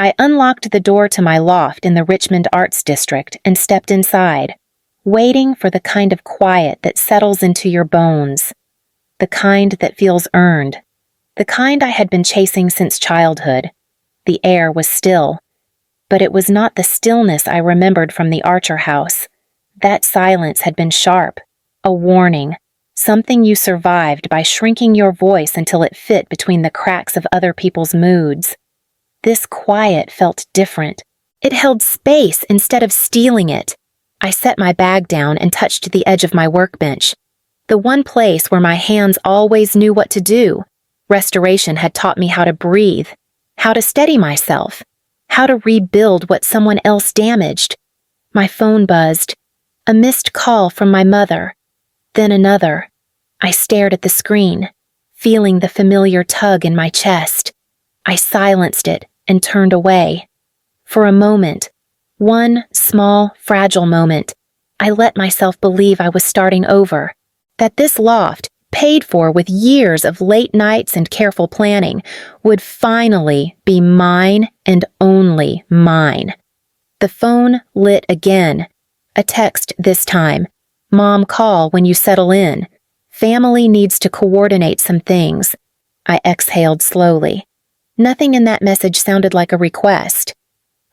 I unlocked the door to my loft in the Richmond Arts District and stepped inside, waiting for the kind of quiet that settles into your bones, the kind that feels earned, the kind I had been chasing since childhood. The air was still, but it was not the stillness I remembered from the Archer house. That silence had been sharp, a warning, something you survived by shrinking your voice until it fit between the cracks of other people's moods. This quiet felt different. It held space instead of stealing it. I set my bag down and touched the edge of my workbench, the one place where my hands always knew what to do. Restoration had taught me how to breathe, how to steady myself, how to rebuild what someone else damaged. My phone buzzed. A missed call from my mother. Then another. I stared at the screen, feeling the familiar tug in my chest. I silenced it and turned away. For a moment, one small, fragile moment, I let myself believe I was starting over, that this loft, paid for with years of late nights and careful planning, would finally be mine and only mine. The phone lit again. A text this time. Mom, call when you settle in. Family needs to coordinate some things. I exhaled slowly. Nothing in that message sounded like a request.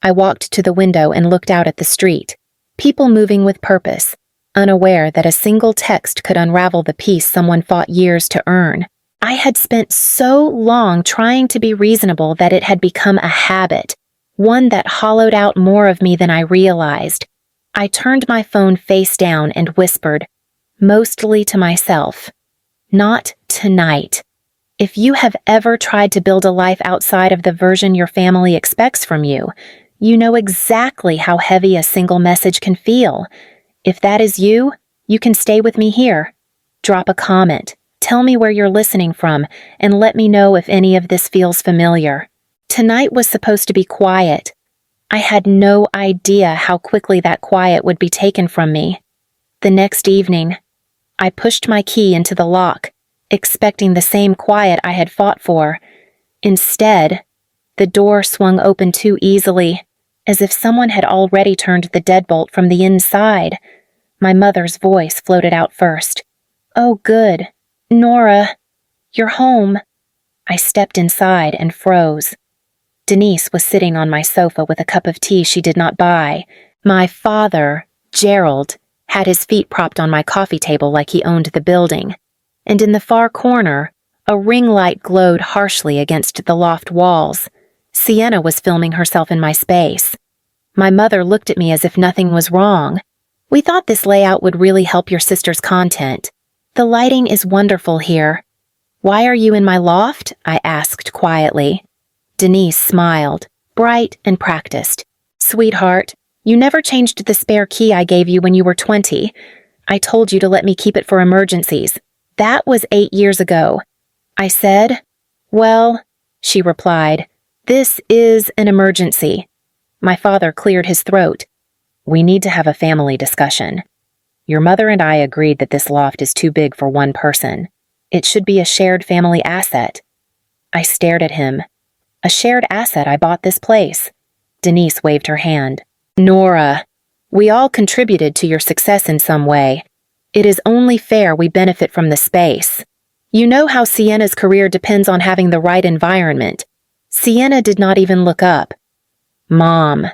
I walked to the window and looked out at the street. People moving with purpose, unaware that a single text could unravel the peace someone fought years to earn. I had spent so long trying to be reasonable that it had become a habit, one that hollowed out more of me than I realized. I turned my phone face down and whispered, mostly to myself, "Not tonight." If you have ever tried to build a life outside of the version your family expects from you, you know exactly how heavy a single message can feel. If that is you, you can stay with me here. Drop a comment, tell me where you're listening from, and let me know if any of this feels familiar. Tonight was supposed to be quiet. I had no idea how quickly that quiet would be taken from me. The next evening, I pushed my key into the lock, expecting the same quiet I had fought for. Instead, the door swung open too easily, as if someone had already turned the deadbolt from the inside. My mother's voice floated out first. "Oh, good. Nora, you're home." I stepped inside and froze. Denise was sitting on my sofa with a cup of tea she did not buy. My father, Gerald, had his feet propped on my coffee table like he owned the building. And in the far corner, a ring light glowed harshly against the loft walls. Sienna was filming herself in my space. My mother looked at me as if nothing was wrong. "We thought this layout would really help your sister's content. The lighting is wonderful here." "Why are you in my loft?" I asked quietly. Denise smiled, bright and practiced. "Sweetheart, you never changed the spare key I gave you when you were 20. I told you to let me keep it for emergencies. That was 8 years ago." I said, "Well," she replied, "this is an emergency." My father cleared his throat. "We need to have a family discussion. Your mother and I agreed that this loft is too big for one person. It should be a shared family asset." I stared at him. "A shared asset I bought this place." Denise waved her hand. "Nora, we all contributed to your success in some way. It is only fair we benefit from the space. You know how Sienna's career depends on having the right environment." Sienna did not even look up. "Mom,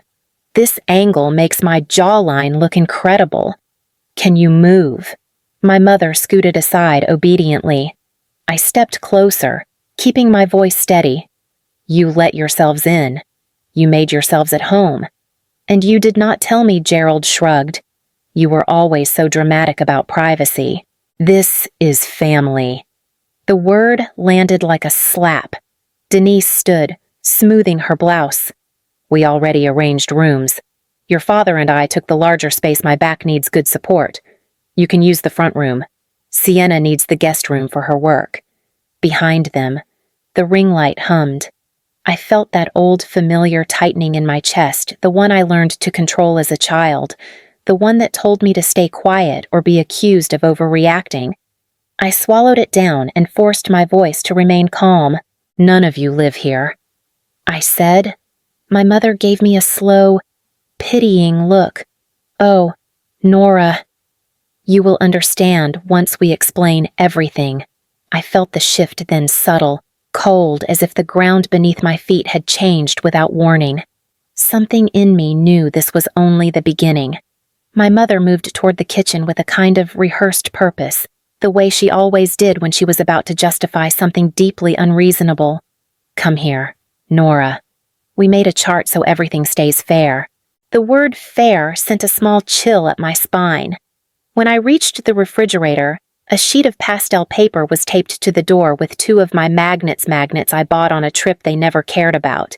this angle makes my jawline look incredible. Can you move?" My mother scooted aside obediently. I stepped closer, keeping my voice steady. "You let yourselves in. You made yourselves at home. And you did not tell me," Gerald shrugged. "You were always so dramatic about privacy. This is family." The word landed like a slap. Denise stood, smoothing her blouse. "We already arranged rooms. Your father and I took the larger space. My back needs good support. You can use the front room. Sienna needs the guest room for her work." Behind them, the ring light hummed. I felt that old familiar tightening in my chest, the one I learned to control as a child, the one that told me to stay quiet or be accused of overreacting. I swallowed it down and forced my voice to remain calm. "None of you live here," I said. My mother gave me a slow, pitying look. "Oh, Nora, you will understand once we explain everything." I felt the shift then subtle, cold, as if the ground beneath my feet had changed without warning. Something in me knew this was only the beginning. My mother moved toward the kitchen with a kind of rehearsed purpose, the way she always did when she was about to justify something deeply unreasonable. "Come here, Nora." We made a chart so everything stays fair. The word fair sent a small chill up my spine. When I reached the refrigerator, a sheet of pastel paper was taped to the door with 2 of my magnets I bought on a trip they never cared about.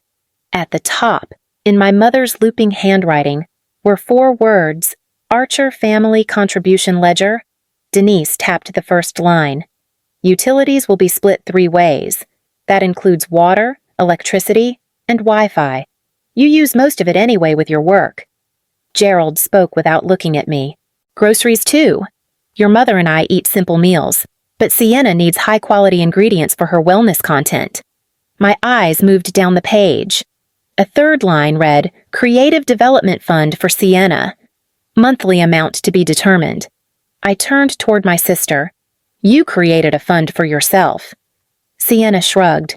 At the top, in my mother's looping handwriting, were 4 words: Archer Family Contribution Ledger. Denise tapped the first line. "Utilities will be split 3 ways. That includes water, electricity, and Wi-Fi. You use most of it anyway with your work." Gerald spoke without looking at me. "Groceries too. Your mother and I eat simple meals, but Sienna needs high-quality ingredients for her wellness content." My eyes moved down the page. A 3rd line read, "Creative Development Fund for Sienna. Monthly amount to be determined." I turned toward my sister. "You created a fund for yourself." Sienna shrugged.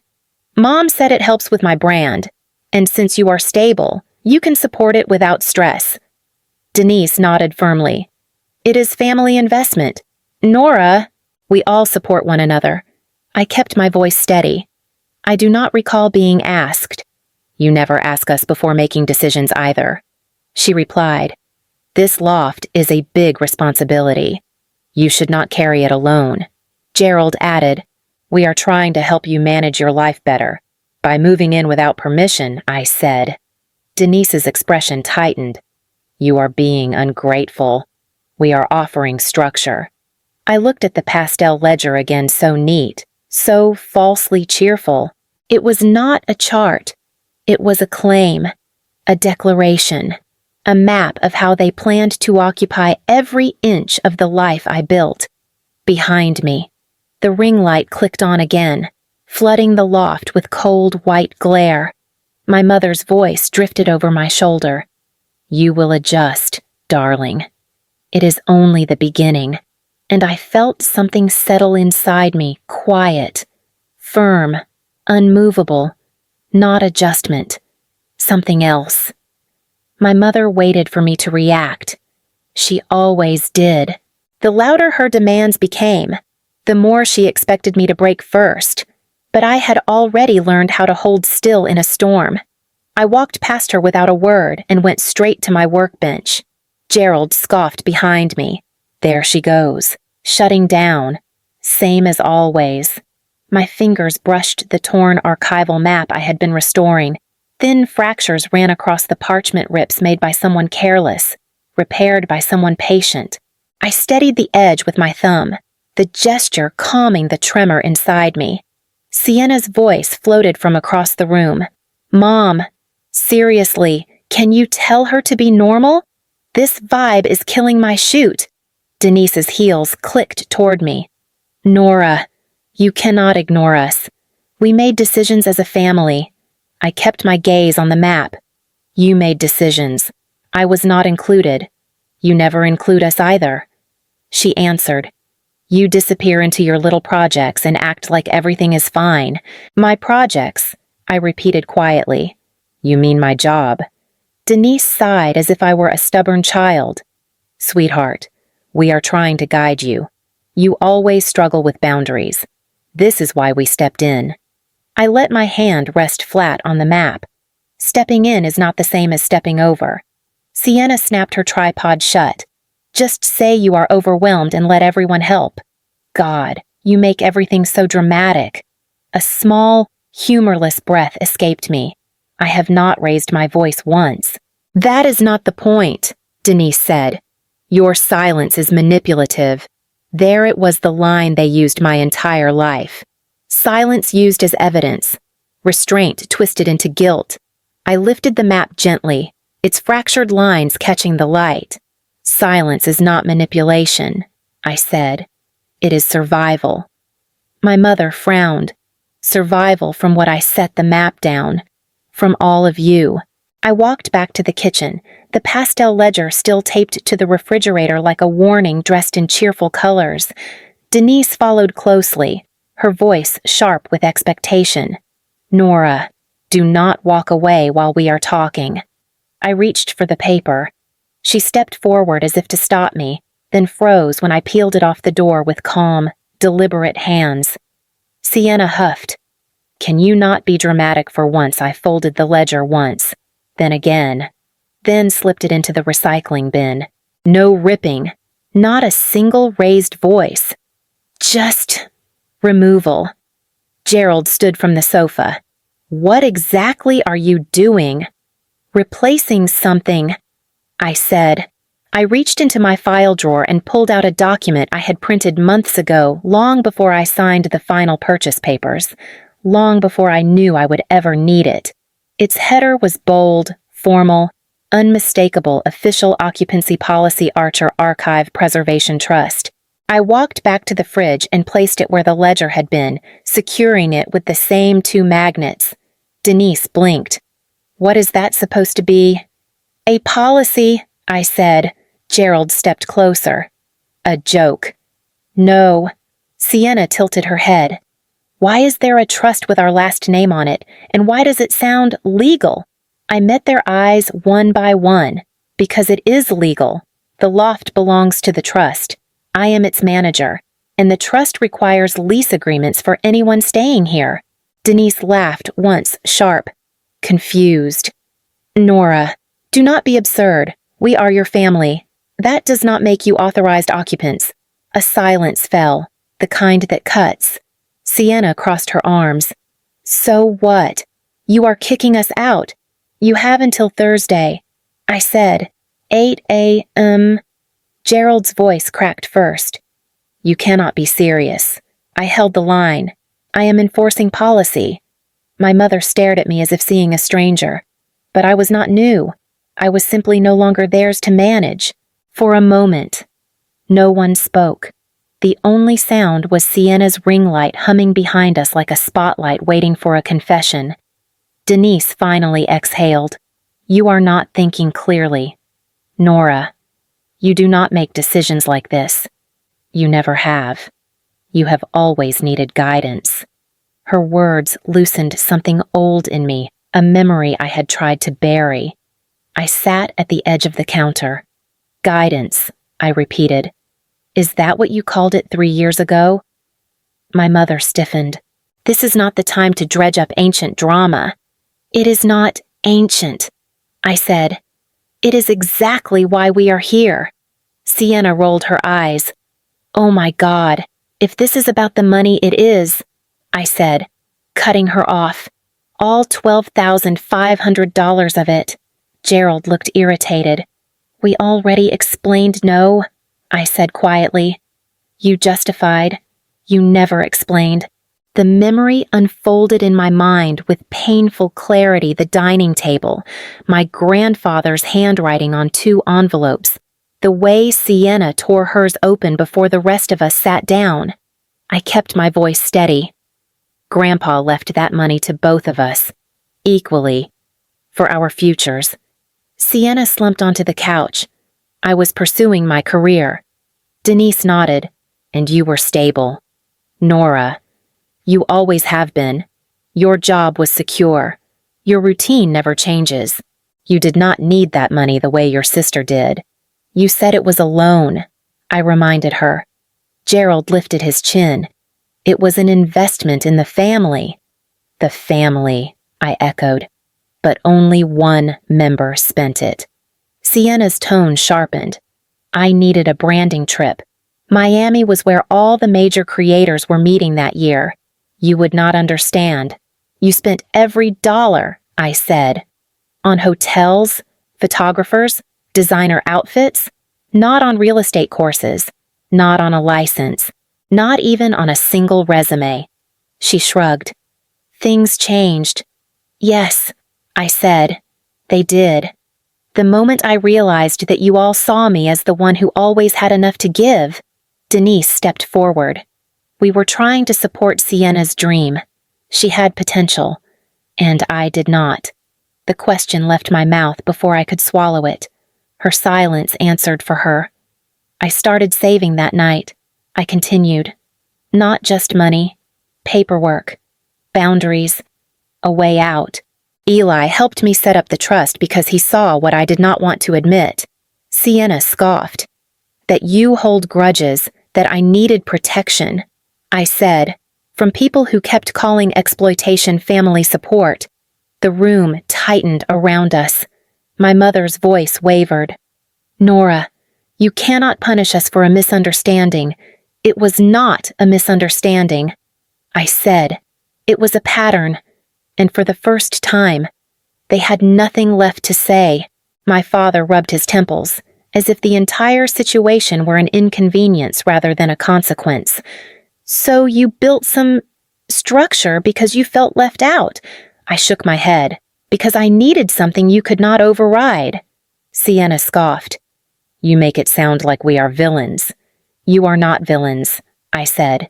"Mom said it helps with my brand, and since you are stable, you can support it without stress." Denise nodded firmly. "It is family investment. Nora, we all support one another." I kept my voice steady. "I do not recall being asked." "You never ask us before making decisions either." She replied, "This loft is a big responsibility. You should not carry it alone." Gerald added, "We are trying to help you manage your life better. By moving in without permission," I said. Denise's expression tightened. "You are being ungrateful. We are offering structure." I looked at the pastel ledger again, so neat, so falsely cheerful. It was not a chart. It was a claim, a declaration, a map of how they planned to occupy every inch of the life I built. Behind me, the ring light clicked on again, flooding the loft with cold white glare. My mother's voice drifted over my shoulder. "You will adjust, darling. It is only the beginning." And I felt something settle inside me, quiet, firm, unmovable, not adjustment, something else. My mother waited for me to react. She always did. The louder her demands became, the more she expected me to break first. But I had already learned how to hold still in a storm. I walked past her without a word and went straight to my workbench. Gerald scoffed behind me. "There she goes, shutting down." Same as always. My fingers brushed the torn archival map I had been restoring. Thin fractures ran across the parchment rips made by someone careless, repaired by someone patient. I steadied the edge with my thumb, the gesture calming the tremor inside me. Sienna's voice floated from across the room. "Mom, seriously, can you tell her to be normal? This vibe is killing my shoot." Denise's heels clicked toward me. "Nora, you cannot ignore us. We made decisions as a family." I kept my gaze on the map. "You made decisions. I was not included. You never include us either." She answered, "You disappear into your little projects and act like everything is fine." "My projects," I repeated quietly. "You mean my job?" Denise sighed as if I were a stubborn child. "Sweetheart, we are trying to guide you. You always struggle with boundaries. This is why we stepped in." I let my hand rest flat on the map. Stepping in is not the same as stepping over. Sienna snapped her tripod shut. "Just say you are overwhelmed and let everyone help." God, you make everything so dramatic. A small, humorless breath escaped me. I have not raised my voice once. "That is not the point," Denise said. "Your silence is manipulative." There it was, the line they used my entire life. Silence used as evidence. Restraint twisted into guilt. I lifted the map gently, its fractured lines catching the light. "Silence is not manipulation," I said. "It is survival." My mother frowned. "Survival from what I set the map down. From all of you. I walked back to the kitchen, the pastel ledger still taped to the refrigerator like a warning dressed in cheerful colors. Denise followed closely, her voice sharp with expectation. "Nora, do not walk away while we are talking." I reached for the paper. She stepped forward as if to stop me, then froze when I peeled it off the door with calm, deliberate hands. Sienna huffed. "Can you not be dramatic for once?" I folded the ledger once, then again, then slipped it into the recycling bin. No ripping, not a single raised voice. Just removal. Gerald stood from the sofa. "What exactly are you doing?" "Replacing something," I said. I reached into my file drawer and pulled out a document I had printed months ago, long before I signed the final purchase papers, long before I knew I would ever need it. Its header was bold, formal, unmistakable official occupancy policy Archer Archive Preservation Trust. I walked back to the fridge and placed it where the ledger had been, securing it with the same 2 magnets. Denise blinked. "What is that supposed to be?" "A policy," I said. Gerald stepped closer. "A joke." "No." Sienna tilted her head. "Why is there a trust with our last name on it, and why does it sound legal?" I met their eyes one by one. "Because it is legal. The loft belongs to the trust. I am its manager, and the trust requires lease agreements for anyone staying here." Denise laughed once, sharp, confused. "Nora, do not be absurd. We are your family. That does not make you authorized occupants." A silence fell, the kind that cuts. Sienna crossed her arms. "So what? You are kicking us out. You have until Thursday." I said, 8 a.m. Gerald's voice cracked first. "You cannot be serious." I held the line. "I am enforcing policy." My mother stared at me as if seeing a stranger. But I was not new. I was simply no longer theirs to manage. For a moment, no one spoke. The only sound was Sienna's ring light humming behind us like a spotlight waiting for a confession. Denise finally exhaled. "You are not thinking clearly. Nora, you do not make decisions like this. You never have. You have always needed guidance." Her words loosened something old in me, a memory I had tried to bury. I sat at the edge of the counter. "Guidance," I repeated. "Is that what you called it 3 years ago?" My mother stiffened. "This is not the time to dredge up ancient drama." "It is not ancient," I said. "It is exactly why we are here." Sienna rolled her eyes. "Oh my God, if this is about the money, it is," I said, cutting her off. "All $12,500 of it." Gerald looked irritated. "We already explained no," I said quietly. "You justified. You never explained." The memory unfolded in my mind with painful clarity: the dining table, my grandfather's handwriting on 2 envelopes, the way Sienna tore hers open before the rest of us sat down. I kept my voice steady. Grandpa left that money to both of us, equally, for our futures. Sienna slumped onto the couch. I was pursuing my career. Denise nodded. "And you were stable. Nora, you always have been. Your job was secure. Your routine never changes. You did not need that money the way your sister did. You said it was a loan," I reminded her. Gerald lifted his chin. "It was an investment in the family." "The family," I echoed. "But only one member spent it." Sienna's tone sharpened. "I needed a branding trip. Miami was where all the major creators were meeting that year. You would not understand. You spent every dollar," I said. "On hotels, photographers, designer outfits, not on real estate courses, not on a license, not even on a single resume." She shrugged. "Things changed." "Yes," I said. "They did. The moment I realized that you all saw me as the one who always had enough to give." Denise stepped forward. "We were trying to support Sienna's dream. She had potential, and I did not. The question left my mouth before I could swallow it. Her silence answered for her. I started saving that night. I continued. Not just money, paperwork, boundaries, a way out. Eli helped me set up the trust because he saw what I did not want to admit. Sienna scoffed. That you hold grudges, that I needed protection. I said, from people who kept calling exploitation family support. The room tightened around us. My mother's voice wavered. Nora, you cannot punish us for a misunderstanding. It was not a misunderstanding. I said, it was a pattern. And for the first time, they had nothing left to say. My father rubbed his temples, as if the entire situation were an inconvenience rather than a consequence. So you built some structure because you felt left out. I shook my head, because I needed something you could not override. Sienna scoffed. You make it sound like we are villains. You are not villains, I said.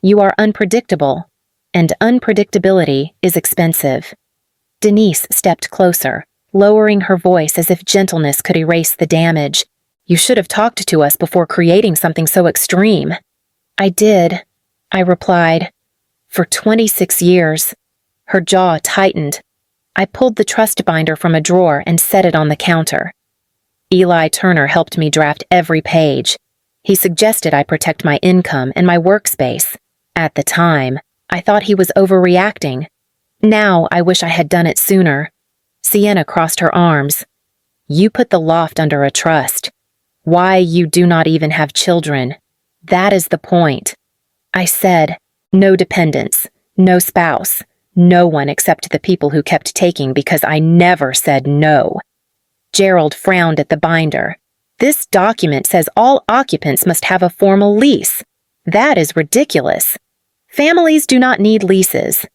You are unpredictable, and unpredictability is expensive. Denise stepped closer, lowering her voice as if gentleness could erase the damage. You should have talked to us before creating something so extreme. I did, I replied. For 26 years. Her jaw tightened. I pulled the trust binder from a drawer and set it on the counter. Eli Turner helped me draft every page. He suggested I protect my income and my workspace. At the time, I thought he was overreacting. Now I wish I had done it sooner. Sienna crossed her arms. You put the loft under a trust. Why you do not even have children. That is the point. I said, no dependents, no spouse, no one except the people who kept taking because I never said no. Gerald frowned at the binder. This document says all occupants must have a formal lease. That is ridiculous. Families do not need leases.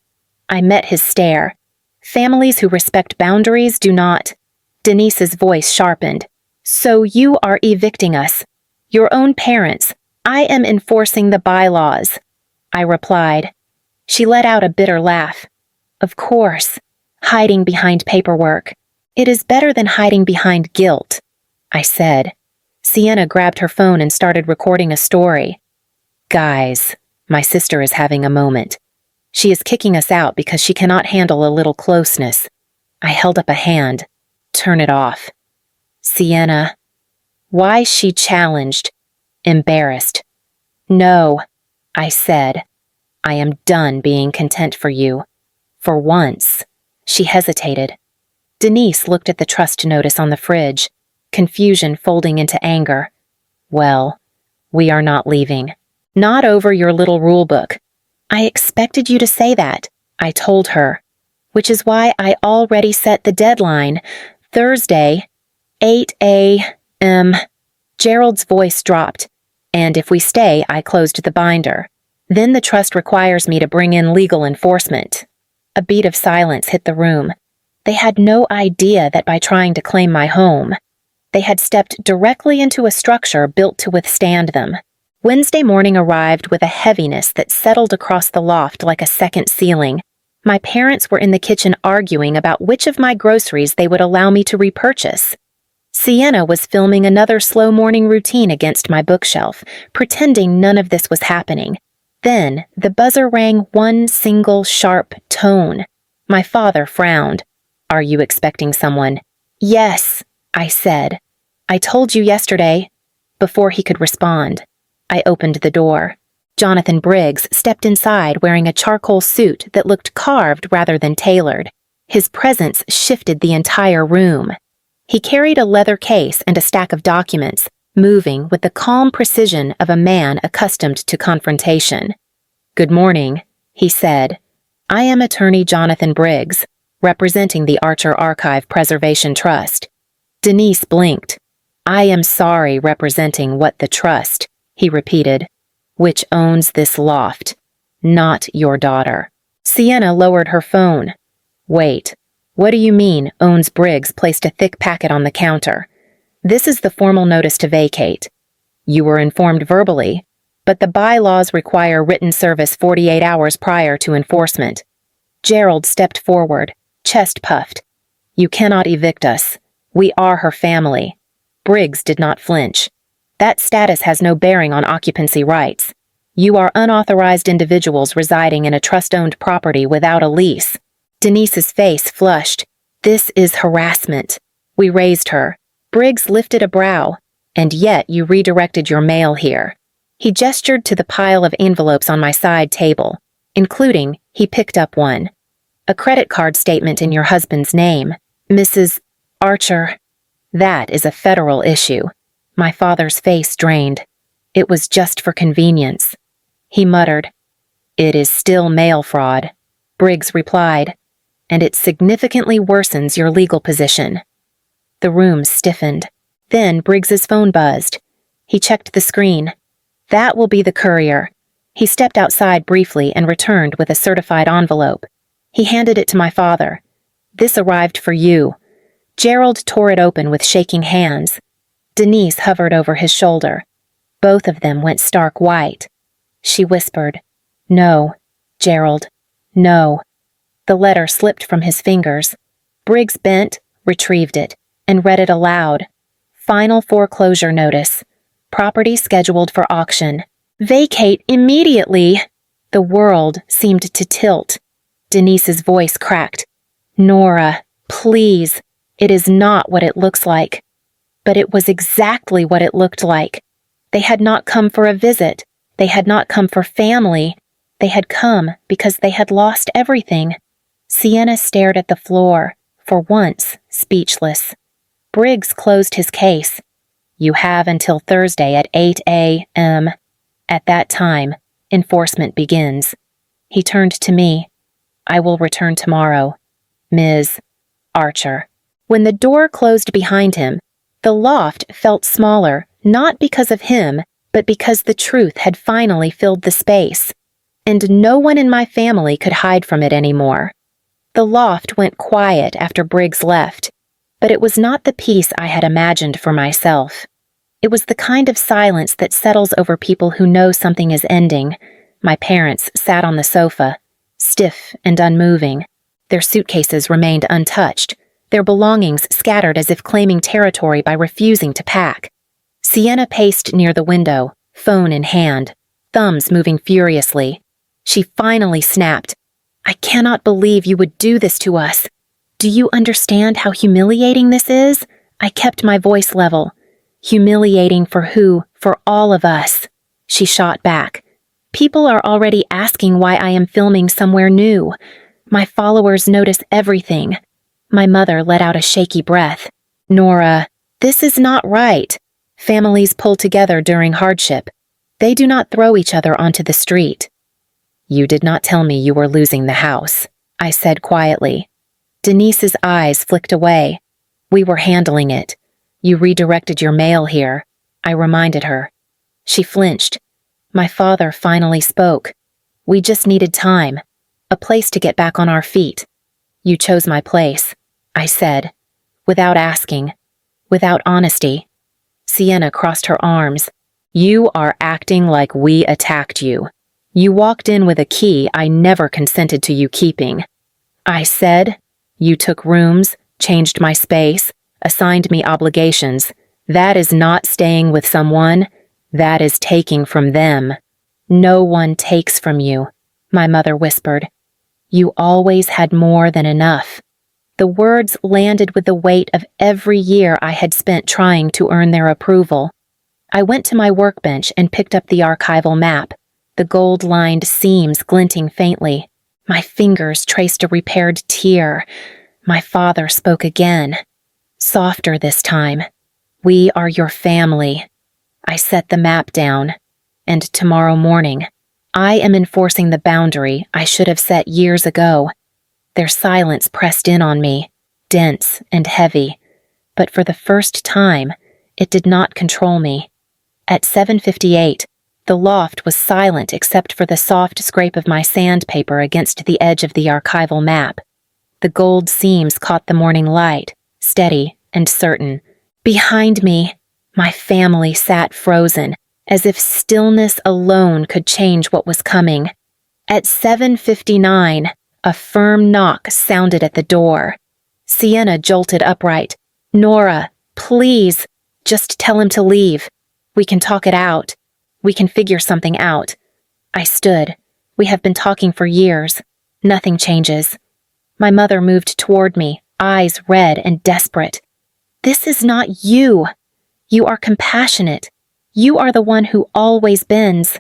I met his stare. Families who respect boundaries do not. Denise's voice sharpened. So you are evicting us. Your own parents. I am enforcing the bylaws. I replied. She let out a bitter laugh. Of course. Hiding behind paperwork. It is better than hiding behind guilt, I said. Sienna grabbed her phone and started recording a story. Guys, my sister is having a moment. She is kicking us out because she cannot handle a little closeness. I held up a hand. Turn it off. Sienna. Why? She challenged. Embarrassed. No, I said. I am done being content for you. For once. She hesitated. Denise looked at the trust notice on the fridge, confusion folding into anger. Well, we are not leaving. Not over your little rule book. I expected you to say that, I told her, which is why I already set the deadline. Thursday, 8 a.m. Gerald's voice dropped, and if we stay, I closed the binder. Then the trust requires me to bring in legal enforcement. A beat of silence hit the room. They had no idea that by trying to claim my home, they had stepped directly into a structure built to withstand them. Wednesday morning arrived with a heaviness that settled across the loft like a second ceiling. My parents were in the kitchen arguing about which of my groceries they would allow me to repurchase. Sienna was filming another slow morning routine against my bookshelf, pretending none of this was happening. Then the buzzer rang one single sharp tone. My father frowned. Are you expecting someone? Yes, I said. I told you yesterday. Before he could respond, I opened the door. Jonathan Briggs stepped inside wearing a charcoal suit that looked carved rather than tailored. His presence shifted the entire room. He carried a leather case and a stack of documents, moving with the calm precision of a man accustomed to confrontation. Good morning, he said. I am attorney Jonathan Briggs, representing the Archer Archive Preservation Trust. Denise blinked. I am sorry representing what the trust, he repeated, which owns this loft, not your daughter. Sienna lowered her phone. Wait, what do you mean, owns? Briggs placed a thick packet on the counter. This is the formal notice to vacate. You were informed verbally, but the bylaws require written service 48 hours prior to enforcement. Gerald stepped forward, chest puffed. You cannot evict us. We are her family. Briggs did not flinch. That status has no bearing on occupancy rights. You are unauthorized individuals residing in a trust-owned property without a lease. Denise's face flushed. This is harassment. We raised her. Briggs lifted a brow. And yet you redirected your mail here. He gestured to the pile of envelopes on my side table, including, he picked up one. A credit card statement in your husband's name. Mrs. Archer. That is a federal issue. My father's face drained. It was just for convenience. He muttered, It is still mail fraud. Briggs replied, And it significantly worsens your legal position. The room stiffened. Then Briggs's phone buzzed. He checked the screen. That will be the courier. He stepped outside briefly and returned with a certified envelope. He handed it to my father. This arrived for you. Gerald tore it open with shaking hands. Denise hovered over his shoulder. Both of them went stark white. She whispered, No, Gerald, no. The letter slipped from his fingers. Briggs bent, retrieved it, and read it aloud. Final foreclosure notice. Property scheduled for auction. Vacate immediately. The world seemed to tilt. Denise's voice cracked. Nora, please. It is not what it looks like. But it was exactly what it looked like. They had not come for a visit. They had not come for family. They had come because they had lost everything. Sienna stared at the floor, for once speechless. Briggs closed his case. You have until Thursday at 8 a.m. At that time, enforcement begins. He turned to me. I will return tomorrow. Ms. Archer. When the door closed behind him, the loft felt smaller, not because of him, but because the truth had finally filled the space. And no one in my family could hide from it anymore. The loft went quiet after Briggs left. But it was not the peace I had imagined for myself. It was the kind of silence that settles over people who know something is ending. My parents sat on the sofa, stiff and unmoving. Their suitcases remained untouched, their belongings scattered as if claiming territory by refusing to pack. Sienna paced near the window, phone in hand, thumbs moving furiously. She finally snapped, I cannot believe you would do this to us. Do you understand how humiliating this is? I kept my voice level. Humiliating for who? For all of us. She shot back. People are already asking why I am filming somewhere new. My followers notice everything. My mother let out a shaky breath. Nora, this is not right. Families pull together during hardship. They do not throw each other onto the street. You did not tell me you were losing the house, I said quietly. Denise's eyes flicked away. We were handling it. You redirected your mail here, I reminded her. She flinched. My father finally spoke. We just needed time, a place to get back on our feet. You chose my place, I said, without asking, without honesty. Sienna crossed her arms. You are acting like we attacked you. You walked in with a key I never consented to you keeping. I said, you took rooms, changed my space, assigned me obligations. That is not staying with someone. That is taking from them. No one takes from you, my mother whispered. You always had more than enough. The words landed with the weight of every year I had spent trying to earn their approval. I went to my workbench and picked up the archival map, the gold-lined seams glinting faintly. My fingers traced a repaired tear. My father spoke again. Softer this time. We are your family. I set the map down. And tomorrow morning, I am enforcing the boundary I should have set years ago. Their silence pressed in on me, dense and heavy. But for the first time, it did not control me. At 7:58, the loft was silent except for the soft scrape of my sandpaper against the edge of the archival map. The gold seams caught the morning light, steady and certain. Behind me, my family sat frozen, as if stillness alone could change what was coming. At 7:59, a firm knock sounded at the door. Sienna jolted upright. Nora, please, just tell him to leave. We can talk it out. We can figure something out. I stood. We have been talking for years. Nothing changes. My mother moved toward me, eyes red and desperate. This is not you. You are compassionate. You are the one who always bends.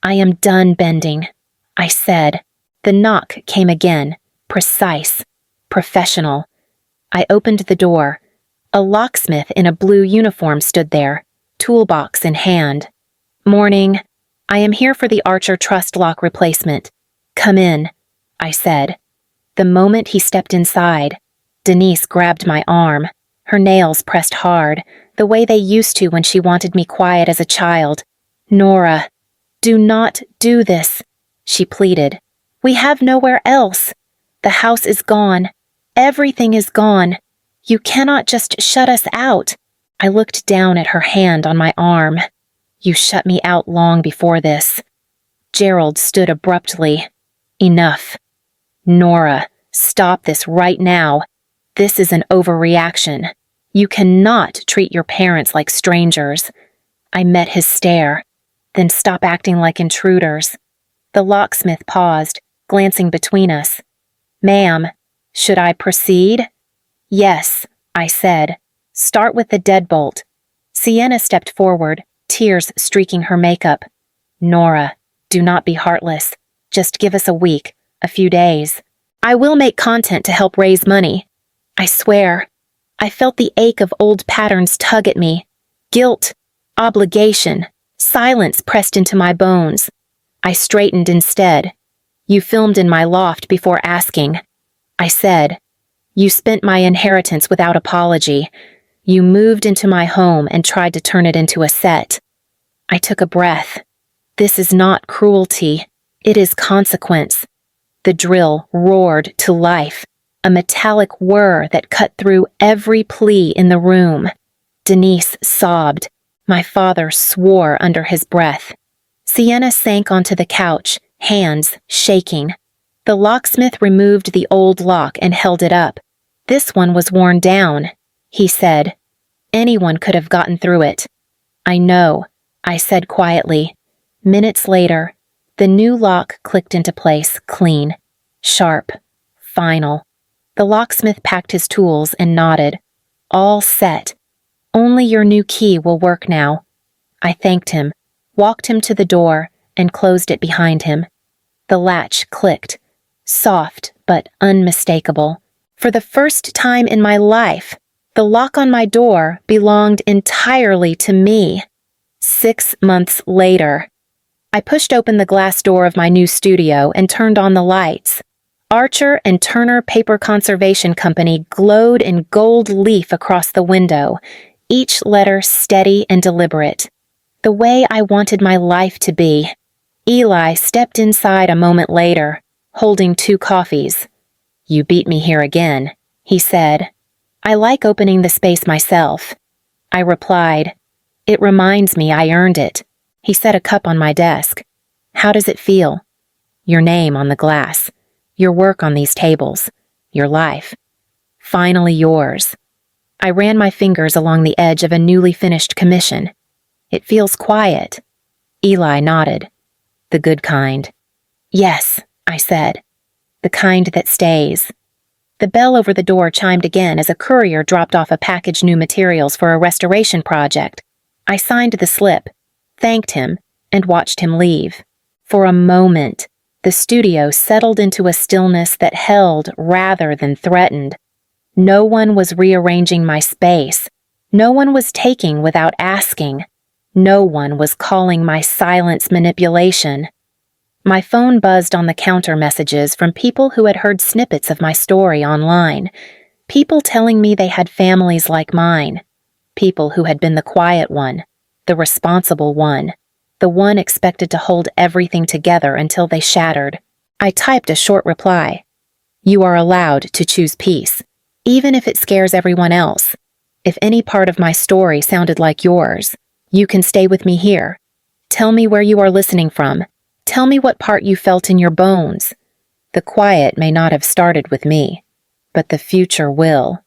I am done bending, I said. The knock came again, precise, professional. I opened the door. A locksmith in a blue uniform stood there, toolbox in hand. Morning. I am here for the Archer Trust lock replacement. Come in, I said. The moment he stepped inside, Denise grabbed my arm, her nails pressed hard, the way they used to when she wanted me quiet as a child. Nora, do not do this, she pleaded. We have nowhere else. The house is gone. Everything is gone. You cannot just shut us out. I looked down at her hand on my arm. You shut me out long before this. Gerald stood abruptly. Enough. Nora, stop this right now. This is an overreaction. You cannot treat your parents like strangers. I met his stare. Then stop acting like intruders. The locksmith paused, glancing between us. Ma'am, should I proceed? Yes, I said. Start with the deadbolt. Sienna stepped forward, tears streaking her makeup. Nora, do not be heartless. Just give us a week, a few days. I will make content to help raise money. I swear. I felt the ache of old patterns tug at me. Guilt, obligation, silence pressed into my bones. I straightened instead. You filmed in my loft before asking. I said, you spent my inheritance without apology. You moved into my home and tried to turn it into a set. I took a breath. This is not cruelty. It is consequence. The drill roared to life, a metallic whir that cut through every plea in the room. Denise sobbed. My father swore under his breath. Sienna sank onto the couch, hands shaking. The locksmith removed the old lock and held it up. This one was worn down, he said. Anyone could have gotten through it. I know, I said quietly. Minutes later, the new lock clicked into place, clean, sharp, final. The locksmith packed his tools and nodded. All set. Only your new key will work now. I thanked him, walked him to the door, and closed it behind him. The latch clicked, soft but unmistakable. For the first time in my life, the lock on my door belonged entirely to me. 6 months later, I pushed open the glass door of my new studio and turned on the lights. Archer and Turner Paper Conservation Company glowed in gold leaf across the window, each letter steady and deliberate. The way I wanted my life to be. Eli stepped inside a moment later, holding 2 coffees. You beat me here again, he said. I like opening the space myself. I replied. It reminds me I earned it. He set a cup on my desk. How does it feel? Your name on the glass. Your work on these tables. Your life. Finally yours. I ran my fingers along the edge of a newly finished commission. It feels quiet. Eli nodded. The good kind. Yes, I said. The kind that stays. The bell over the door chimed again as a courier dropped off a package new materials for a restoration project. I signed the slip, thanked him, and watched him leave. For a moment, the studio settled into a stillness that held rather than threatened. No one was rearranging my space. No one was taking without asking. No one was calling my silence manipulation. My phone buzzed on the counter messages from people who had heard snippets of my story online. People telling me they had families like mine. People who had been the quiet one, the responsible one, the one expected to hold everything together until they shattered. I typed a short reply. You are allowed to choose peace, even if it scares everyone else. If any part of my story sounded like yours, you can stay with me here. Tell me where you are listening from. Tell me what part you felt in your bones. The quiet may not have started with me, but the future will.